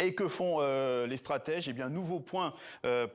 Et que font les stratèges? Eh bien, nouveau point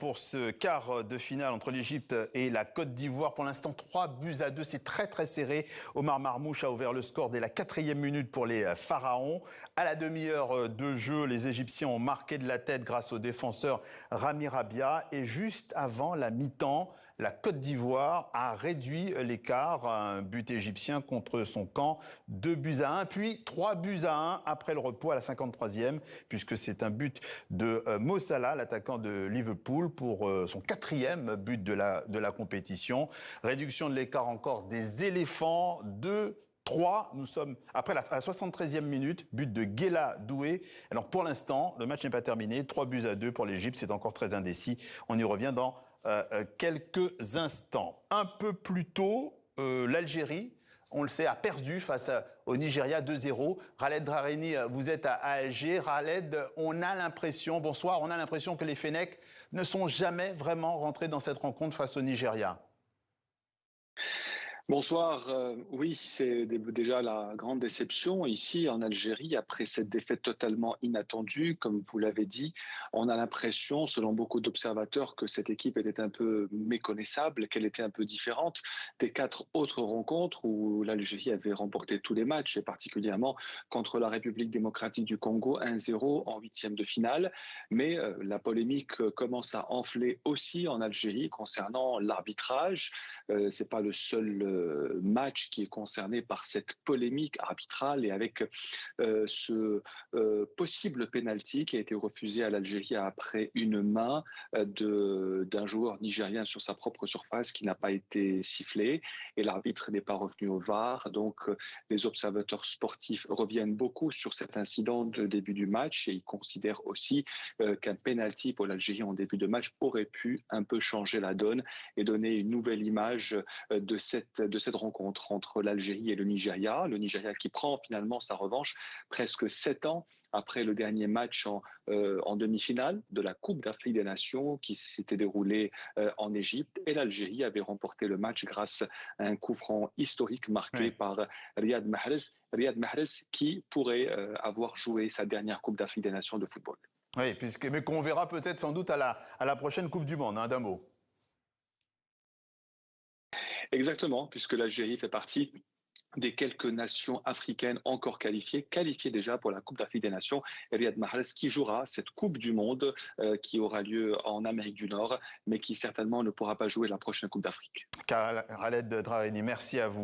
pour ce quart de finale entre l'Égypte et la Côte d'Ivoire. Pour l'instant, 3-2. C'est très serré. Omar Marmouche a ouvert le score dès la 4e minute pour les Pharaons. À la demi-heure de jeu, les Égyptiens ont marqué de la tête grâce au défenseur Rami Rabia. Et juste avant la mi-temps, la Côte d'Ivoire a réduit l'écart. Un but égyptien contre son camp. 2-1, puis 3-1 après le repos à la 53e, puisque c'est un but de Mo Salah, l'attaquant de Liverpool, pour son 4e but de la compétition. Réduction de l'écart encore des éléphants, 2-3. Nous sommes après la 73e minute, but de Guela Doué. Alors pour l'instant, le match n'est pas terminé. 3-2 pour l'Égypte, c'est encore très indécis. On y revient dans quelques instants. Un peu plus tôt, l'Algérie, on le sait, a perdu face au Nigeria 2-0. Khaled Drareni, vous êtes à Alger. Khaled, on a l'impression que les Fennecs ne sont jamais vraiment rentrés dans cette rencontre face au Nigeria. Bonsoir. Oui, c'est déjà la grande déception ici en Algérie après cette défaite totalement inattendue. Comme vous l'avez dit, on a l'impression, selon beaucoup d'observateurs, que cette équipe était un peu méconnaissable, qu'elle était un peu différente des 4 autres rencontres où l'Algérie avait remporté tous les matchs, et particulièrement contre la République démocratique du Congo 1-0 en 8e de finale. Mais la polémique commence à enfler aussi en Algérie concernant l'arbitrage. C'est pas le seul match qui est concerné par cette polémique arbitrale et avec ce possible penalty qui a été refusé à l'Algérie après une main d'un joueur nigérien sur sa propre surface qui n'a pas été sifflé et l'arbitre n'est pas revenu au VAR. Donc les observateurs sportifs reviennent beaucoup sur cet incident de début du match et ils considèrent aussi qu'un penalty pour l'Algérie en début de match aurait pu un peu changer la donne et donner une nouvelle image de cette rencontre entre l'Algérie et le Nigeria. Le Nigeria qui prend finalement sa revanche presque 7 ans après le dernier match en demi-finale de la Coupe d'Afrique des Nations qui s'était déroulée en Égypte. Et l'Algérie avait remporté le match grâce à un coup franc historique marqué par Riyad Mahrez. Riyad Mahrez qui pourrait avoir joué sa dernière Coupe d'Afrique des Nations de football. Oui, mais qu'on verra peut-être sans doute à la prochaine Coupe du Monde, d'un mot. Exactement, puisque l'Algérie fait partie des quelques nations africaines encore qualifiées déjà pour la Coupe d'Afrique des Nations. Et Riyad Mahrez qui jouera cette Coupe du Monde qui aura lieu en Amérique du Nord, mais qui certainement ne pourra pas jouer la prochaine Coupe d'Afrique. Khaled Drareni, merci à vous.